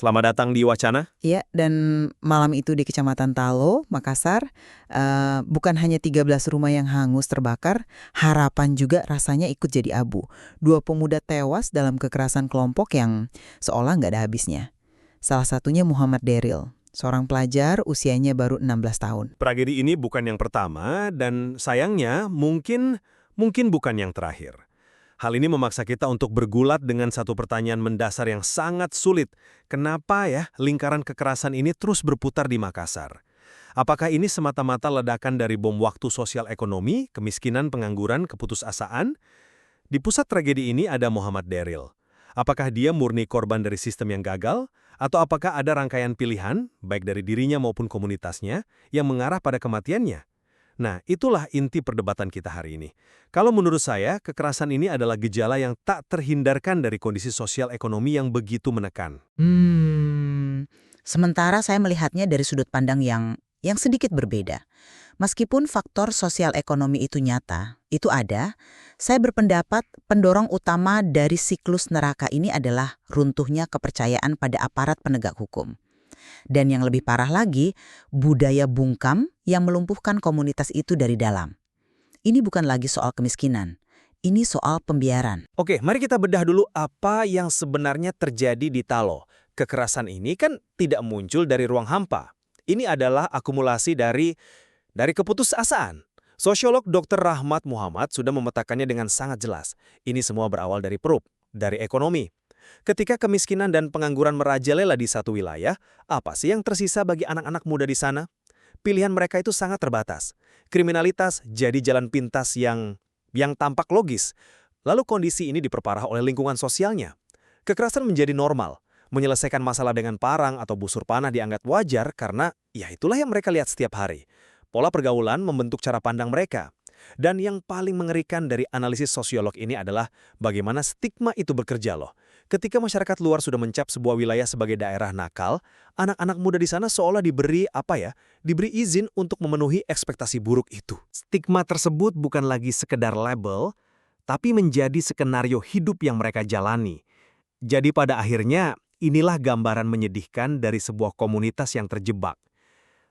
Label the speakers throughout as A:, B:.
A: Selamat datang di Wacana.
B: Iya, dan malam itu di Kecamatan Talo, Makassar, bukan hanya 13 rumah yang hangus terbakar, harapan juga rasanya ikut jadi abu. Dua pemuda tewas dalam kekerasan kelompok yang seolah nggak ada habisnya. Salah satunya Muhammad Deril, seorang pelajar usianya baru 16 tahun.
A: Tragedi ini bukan yang pertama dan sayangnya mungkin bukan yang terakhir. Hal ini memaksa kita untuk bergulat dengan satu pertanyaan mendasar yang sangat sulit. Kenapa ya lingkaran kekerasan ini terus berputar di Makassar? Apakah ini semata-mata ledakan dari bom waktu sosial ekonomi, kemiskinan, pengangguran, keputusasaan? Di pusat tragedi ini ada Muhammad Deril. Apakah dia murni korban dari sistem yang gagal? Atau apakah ada rangkaian pilihan, baik dari dirinya maupun komunitasnya, yang mengarah pada kematiannya? Nah, itulah inti perdebatan kita hari ini. Kalau menurut saya, kekerasan ini adalah gejala yang tak terhindarkan dari kondisi sosial ekonomi yang begitu menekan.
C: Sementara saya melihatnya dari sudut pandang yang sedikit berbeda. Meskipun faktor sosial ekonomi itu nyata, itu ada, saya berpendapat pendorong utama dari siklus neraka ini adalah runtuhnya kepercayaan pada aparat penegak hukum. Dan yang lebih parah lagi, budaya bungkam yang melumpuhkan komunitas itu dari dalam. Ini bukan lagi soal kemiskinan, ini soal pembiaran.
D: Oke, mari kita bedah dulu apa yang sebenarnya terjadi di Talo. Kekerasan ini kan tidak muncul dari ruang hampa. Ini adalah akumulasi dari keputusasaan. Sosiolog Dr. Rahmat Muhammad sudah memetakannya dengan sangat jelas. Ini semua berawal dari perut, dari ekonomi. Ketika kemiskinan dan pengangguran merajalela di satu wilayah, apa sih yang tersisa bagi anak-anak muda di sana? Pilihan mereka itu sangat terbatas. Kriminalitas jadi jalan pintas yang tampak logis. Lalu kondisi ini diperparah oleh lingkungan sosialnya. Kekerasan menjadi normal. Menyelesaikan masalah dengan parang atau busur panah dianggap wajar karena ya itulah yang mereka lihat setiap hari. Pola pergaulan membentuk cara pandang mereka. Dan yang paling mengerikan dari analisis sosiolog ini adalah bagaimana stigma itu bekerja loh. Ketika masyarakat luar sudah mencap sebuah wilayah sebagai daerah nakal, anak-anak muda di sana seolah diberi izin untuk memenuhi ekspektasi buruk itu. Stigma tersebut bukan lagi sekedar label, tapi menjadi skenario hidup yang mereka jalani. Jadi pada akhirnya, inilah gambaran menyedihkan dari sebuah komunitas yang terjebak.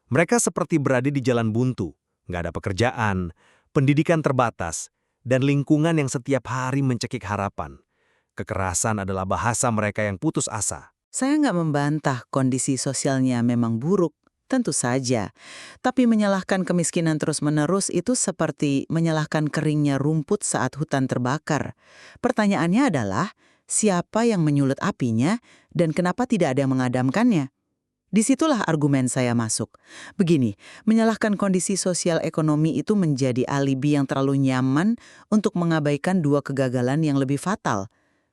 D: Mereka seperti berada di jalan buntu, nggak ada pekerjaan, pendidikan terbatas, dan lingkungan yang setiap hari mencekik harapan. Kekerasan adalah bahasa mereka yang putus asa.
C: Saya nggak membantah kondisi sosialnya memang buruk, tentu saja. Tapi menyalahkan kemiskinan terus-menerus itu seperti menyalahkan keringnya rumput saat hutan terbakar. Pertanyaannya adalah, siapa yang menyulut apinya dan kenapa tidak ada yang mengadamkannya? Disitulah argumen saya masuk. Begini, menyalahkan kondisi sosial ekonomi itu menjadi alibi yang terlalu nyaman untuk mengabaikan dua kegagalan yang lebih fatal.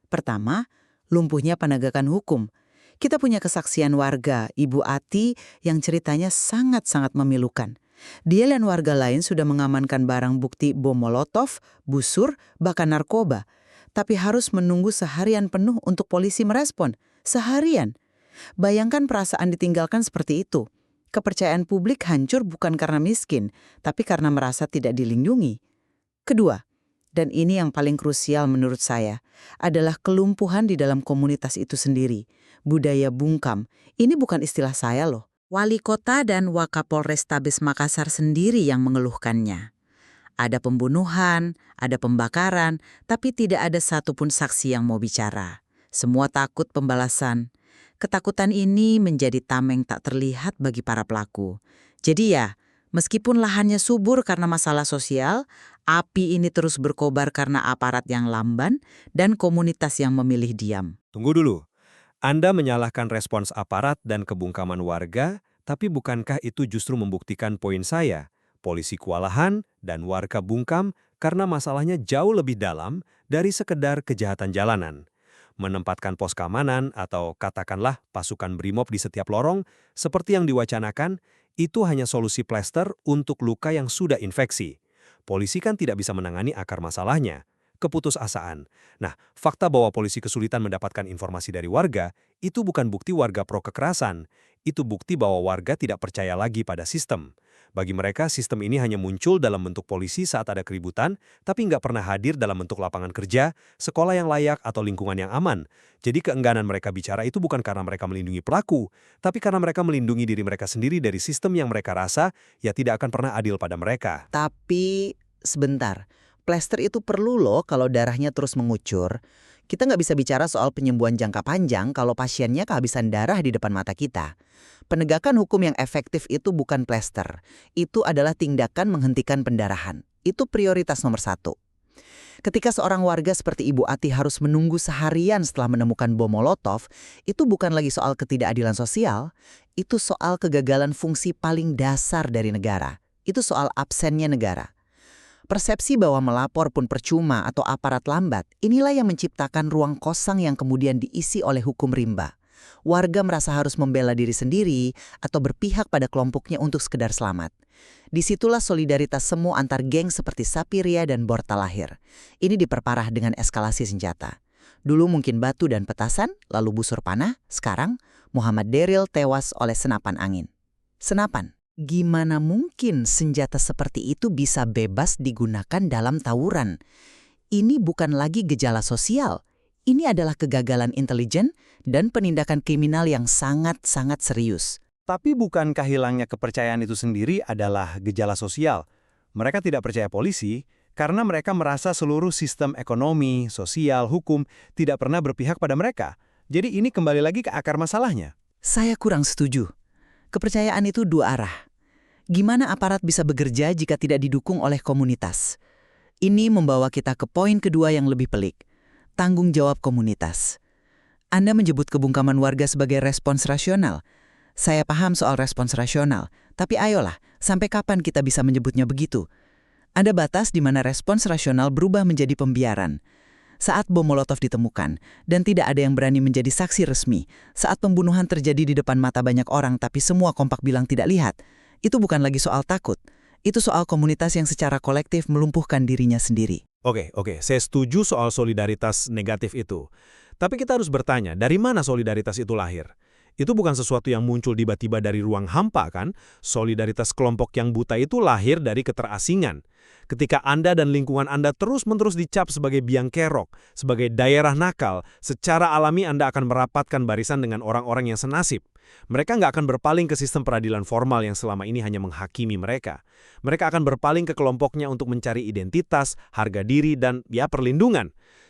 C: Pertama, lumpuhnya penegakan hukum. Kita punya kesaksian warga, Ibu Ati, yang ceritanya sangat-sangat memilukan. Dia dan warga lain sudah mengamankan barang bukti bom molotov, busur, bahkan narkoba. Tapi harus menunggu seharian penuh untuk polisi merespon. Seharian. Bayangkan perasaan ditinggalkan seperti itu. Kepercayaan publik hancur bukan karena miskin, tapi karena merasa tidak dilindungi. Kedua, dan ini yang paling krusial menurut saya, adalah kelumpuhan di dalam komunitas itu sendiri. Budaya bungkam, ini bukan istilah saya loh. Wali kota dan Wakapolrestabes Makassar sendiri yang mengeluhkannya. Ada pembunuhan, ada pembakaran, tapi tidak ada satupun saksi yang mau bicara. Semua takut pembalasan. Ketakutan ini menjadi tameng tak terlihat bagi para pelaku. Jadi ya, meskipun lahannya subur karena masalah sosial, api ini terus berkobar karena aparat yang lamban dan komunitas yang memilih diam.
D: Tunggu dulu. Anda menyalahkan respons aparat dan kebungkaman warga, tapi bukankah itu justru membuktikan poin saya? Polisi kewalahan dan warga bungkam karena masalahnya jauh lebih dalam dari sekedar kejahatan jalanan. Menempatkan pos keamanan atau katakanlah pasukan brimob di setiap lorong, seperti yang diwacanakan, itu hanya solusi plester untuk luka yang sudah infeksi. Polisi kan tidak bisa menangani akar masalahnya, keputusasaan. Nah, fakta bahwa polisi kesulitan mendapatkan informasi dari warga, itu bukan bukti warga pro kekerasan.
A: Itu bukti bahwa warga tidak percaya lagi pada sistem. Bagi mereka, sistem ini hanya muncul dalam bentuk polisi saat ada keributan, tapi nggak pernah hadir dalam bentuk lapangan kerja, sekolah yang layak, atau lingkungan yang aman. Jadi keengganan mereka bicara itu bukan karena mereka melindungi pelaku, tapi karena mereka melindungi diri mereka sendiri dari sistem yang mereka rasa ya tidak akan pernah adil pada mereka.
C: Tapi sebentar, plester itu perlu loh kalau darahnya terus mengucur. Kita nggak bisa bicara soal penyembuhan jangka panjang kalau pasiennya kehabisan darah di depan mata kita. Penegakan hukum yang efektif itu bukan plester. Itu adalah tindakan menghentikan pendarahan. Itu prioritas nomor 1. Ketika seorang warga seperti Ibu Ati harus menunggu seharian setelah menemukan bom Molotov, itu bukan lagi soal ketidakadilan sosial, itu soal kegagalan fungsi paling dasar dari negara. Itu soal absennya negara. Persepsi bahwa melapor pun percuma atau aparat lambat, inilah yang menciptakan ruang kosong yang kemudian diisi oleh hukum rimba. Warga merasa harus membela diri sendiri atau berpihak pada kelompoknya untuk sekedar selamat. Disitulah solidaritas semu antar geng seperti Sapiria dan Borta lahir. Ini diperparah dengan eskalasi senjata. Dulu mungkin batu dan petasan, lalu busur panah, sekarang Muhammad Daryl tewas oleh senapan angin. Senapan. Gimana mungkin senjata seperti itu bisa bebas digunakan dalam tawuran? Ini bukan lagi gejala sosial. Ini adalah kegagalan intelijen dan penindakan kriminal yang sangat-sangat serius.
A: Tapi bukankah hilangnya kepercayaan itu sendiri adalah gejala sosial? Mereka tidak percaya polisi karena mereka merasa seluruh sistem ekonomi, sosial, hukum tidak pernah berpihak pada mereka. Jadi ini kembali lagi ke akar masalahnya.
C: Saya kurang setuju. Kepercayaan itu dua arah. Gimana aparat bisa bekerja jika tidak didukung oleh komunitas? Ini membawa kita ke poin kedua yang lebih pelik. Tanggung jawab komunitas. Anda menyebut kebungkaman warga sebagai respons rasional. Saya paham soal respons rasional, tapi ayolah, sampai kapan kita bisa menyebutnya begitu? Ada batas di mana respons rasional berubah menjadi pembiaran. Saat bom Molotov ditemukan, dan tidak ada yang berani menjadi saksi resmi, saat pembunuhan terjadi di depan mata banyak orang tapi semua kompak bilang tidak lihat, itu bukan lagi soal takut. Itu soal komunitas yang secara kolektif melumpuhkan dirinya sendiri.
A: Oke, saya setuju soal solidaritas negatif itu. Tapi kita harus bertanya, dari mana solidaritas itu lahir? Itu bukan sesuatu yang muncul tiba-tiba dari ruang hampa kan? Solidaritas kelompok yang buta itu lahir dari keterasingan. Ketika Anda dan lingkungan Anda terus-menerus dicap sebagai biang kerok, sebagai daerah nakal, secara alami Anda akan merapatkan barisan dengan orang-orang yang senasib. Mereka nggak akan berpaling ke sistem peradilan formal yang selama ini hanya menghakimi mereka. Mereka akan berpaling ke kelompoknya untuk mencari identitas, harga diri, dan perlindungan.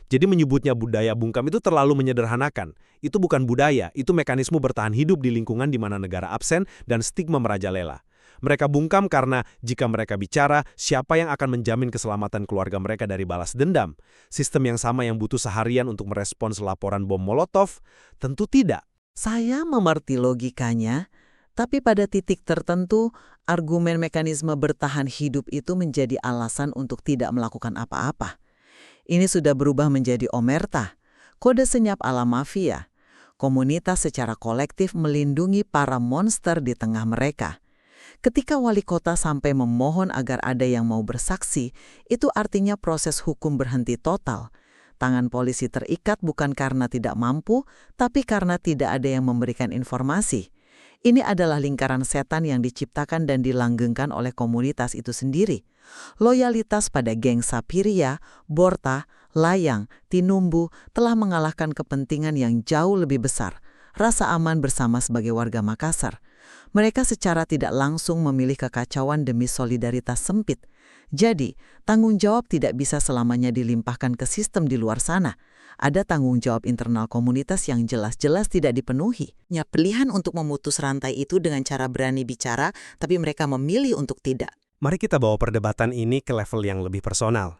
A: Jadi menyebutnya budaya bungkam itu terlalu menyederhanakan. Itu bukan budaya, itu mekanisme bertahan hidup di lingkungan di mana negara absen dan stigma merajalela. Mereka bungkam karena jika mereka bicara, siapa yang akan menjamin keselamatan keluarga mereka dari balas dendam? Sistem yang sama yang butuh seharian untuk merespons laporan bom Molotov? Tentu tidak.
C: Saya mengerti logikanya, tapi pada titik tertentu, argumen mekanisme bertahan hidup itu menjadi alasan untuk tidak melakukan apa-apa. Ini sudah berubah menjadi omerta, kode senyap ala mafia. Komunitas secara kolektif melindungi para monster di tengah mereka. Ketika wali kota sampai memohon agar ada yang mau bersaksi, itu artinya proses hukum berhenti total. Tangan polisi terikat bukan karena tidak mampu, tapi karena tidak ada yang memberikan informasi. Ini adalah lingkaran setan yang diciptakan dan dilanggengkan oleh komunitas itu sendiri. Loyalitas pada geng Sapiria, Borta, Layang, Tinumbu telah mengalahkan kepentingan yang jauh lebih besar, rasa aman bersama sebagai warga Makassar. Mereka secara tidak langsung memilih kekacauan demi solidaritas sempit. Jadi, tanggung jawab tidak bisa selamanya dilimpahkan ke sistem di luar sana. Ada tanggung jawab internal komunitas yang jelas-jelas tidak dipenuhi. Pilihan untuk memutus rantai itu dengan cara berani bicara, tapi mereka memilih untuk tidak.
A: Mari kita bawa perdebatan ini ke level yang lebih personal.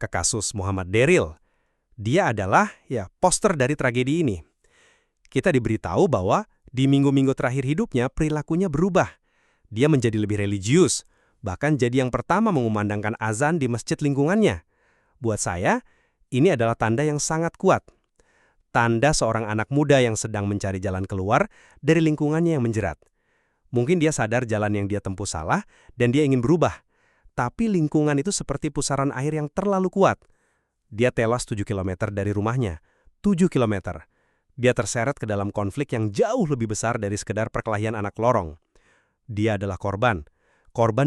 A: Ke kasus Muhammad Daryl. Dia adalah poster dari tragedi ini. Kita diberitahu bahwa di minggu-minggu terakhir hidupnya perilakunya berubah. Dia menjadi lebih religius, bahkan jadi yang pertama mengumandangkan azan di masjid lingkungannya. Buat saya, ini adalah tanda yang sangat kuat. Tanda seorang anak muda yang sedang mencari jalan keluar dari lingkungannya yang menjerat. Mungkin dia sadar jalan yang dia tempuh salah dan dia ingin berubah. Tapi lingkungan itu seperti pusaran air yang terlalu kuat. Dia tewas 7 km dari rumahnya. 7 km. Dia terseret ke dalam konflik yang jauh lebih besar dari sekedar perkelahian anak lorong. Dia adalah korban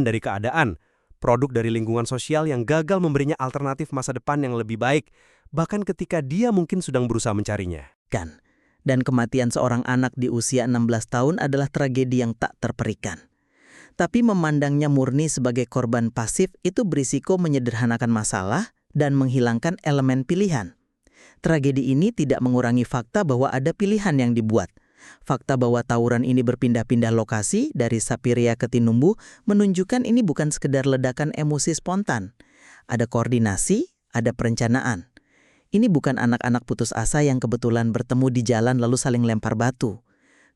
A: dari keadaan, produk dari lingkungan sosial yang gagal memberinya alternatif masa depan yang lebih baik, bahkan ketika dia mungkin sedang berusaha mencarinya.
C: Dan kematian seorang anak di usia 16 tahun adalah tragedi yang tak terperikan. Tapi memandangnya murni sebagai korban pasif itu berisiko menyederhanakan masalah dan menghilangkan elemen pilihan. Tragedi ini tidak mengurangi fakta bahwa ada pilihan yang dibuat. Fakta bahwa tawuran ini berpindah-pindah lokasi dari Sapiria ke Tinumbu menunjukkan ini bukan sekedar ledakan emosi spontan. Ada koordinasi, ada perencanaan. Ini bukan anak-anak putus asa yang kebetulan bertemu di jalan lalu saling lempar batu.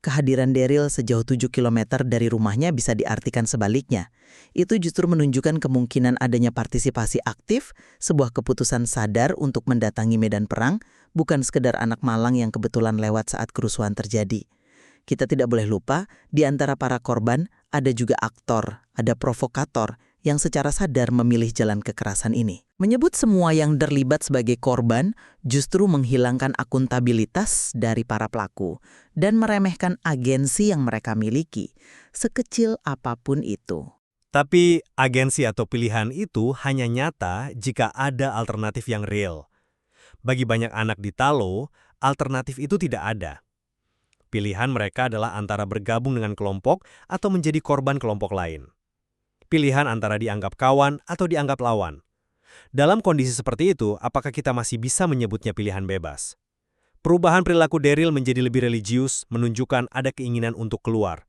C: Kehadiran Daryl sejauh 7 km dari rumahnya bisa diartikan sebaliknya. Itu justru menunjukkan kemungkinan adanya partisipasi aktif, sebuah keputusan sadar untuk mendatangi medan perang, bukan sekedar anak malang yang kebetulan lewat saat kerusuhan terjadi. Kita tidak boleh lupa, di antara para korban ada juga aktor, ada provokator yang secara sadar memilih jalan kekerasan ini. Menyebut semua yang terlibat sebagai korban justru menghilangkan akuntabilitas dari para pelaku dan meremehkan agensi yang mereka miliki, sekecil apapun itu.
A: Tapi agensi atau pilihan itu hanya nyata jika ada alternatif yang real. Bagi banyak anak di Talo, alternatif itu tidak ada. Pilihan mereka adalah antara bergabung dengan kelompok atau menjadi korban kelompok lain. Pilihan antara dianggap kawan atau dianggap lawan. Dalam kondisi seperti itu, apakah kita masih bisa menyebutnya pilihan bebas? Perubahan perilaku Daryl menjadi lebih religius menunjukkan ada keinginan untuk keluar.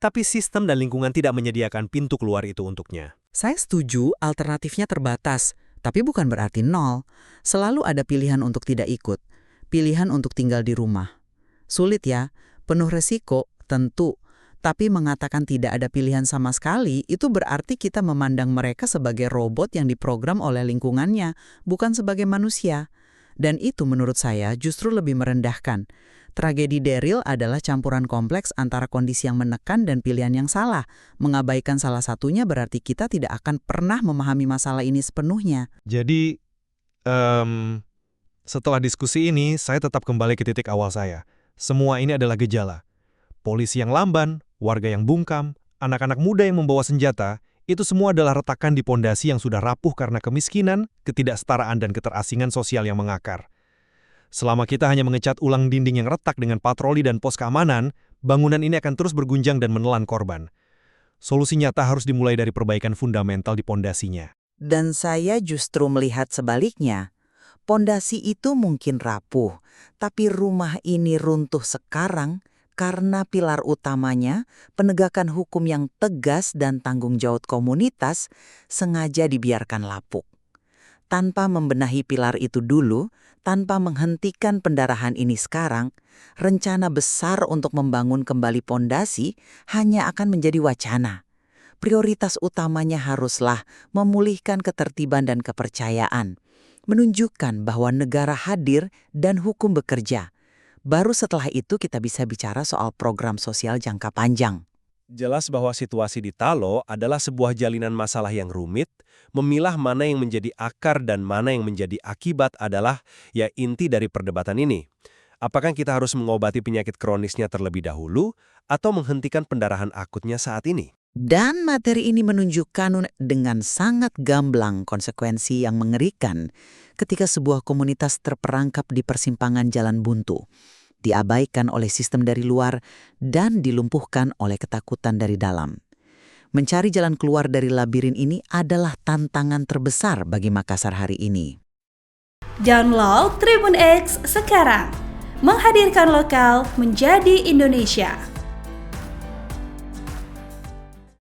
A: Tapi sistem dan lingkungan tidak menyediakan pintu keluar itu untuknya.
C: Saya setuju alternatifnya terbatas, tapi bukan berarti nol. Selalu ada pilihan untuk tidak ikut, pilihan untuk tinggal di rumah. Sulit ya, penuh resiko, tentu. Tapi mengatakan tidak ada pilihan sama sekali, itu berarti kita memandang mereka sebagai robot yang diprogram oleh lingkungannya, bukan sebagai manusia. Dan itu menurut saya justru lebih merendahkan. Tragedi Daryl adalah campuran kompleks antara kondisi yang menekan dan pilihan yang salah. Mengabaikan salah satunya berarti kita tidak akan pernah memahami masalah ini sepenuhnya.
A: Jadi, setelah diskusi ini, saya tetap kembali ke titik awal saya. Semua ini adalah gejala. Polisi yang lamban, warga yang bungkam, anak-anak muda yang membawa senjata, itu semua adalah retakan di pondasi yang sudah rapuh karena kemiskinan, ketidaksetaraan dan keterasingan sosial yang mengakar. Selama kita hanya mengecat ulang dinding yang retak dengan patroli dan pos keamanan, bangunan ini akan terus bergunjang dan menelan korban. Solusi nyata harus dimulai dari perbaikan fundamental di pondasinya.
C: Dan saya justru melihat sebaliknya. Pondasi itu mungkin rapuh, tapi rumah ini runtuh sekarang karena pilar utamanya, penegakan hukum yang tegas dan tanggung jawab komunitas, sengaja dibiarkan lapuk. Tanpa membenahi pilar itu dulu, tanpa menghentikan pendarahan ini sekarang, rencana besar untuk membangun kembali pondasi hanya akan menjadi wacana. Prioritas utamanya haruslah memulihkan ketertiban dan kepercayaan, menunjukkan bahwa negara hadir dan hukum bekerja. Baru setelah itu kita bisa bicara soal program sosial jangka panjang.
A: Jelas bahwa situasi di Talo adalah sebuah jalinan masalah yang rumit. Memilah mana yang menjadi akar dan mana yang menjadi akibat adalah ya inti dari perdebatan ini. Apakah kita harus mengobati penyakit kronisnya terlebih dahulu atau menghentikan pendarahan akutnya saat ini?
C: Dan materi ini menunjukkan dengan sangat gamblang konsekuensi yang mengerikan ketika sebuah komunitas terperangkap di persimpangan jalan buntu, diabaikan oleh sistem dari luar dan dilumpuhkan oleh ketakutan dari dalam. Mencari jalan keluar dari labirin ini adalah tantangan terbesar bagi Makassar hari ini.
E: Download Tribun X sekarang, menghadirkan lokal menjadi Indonesia.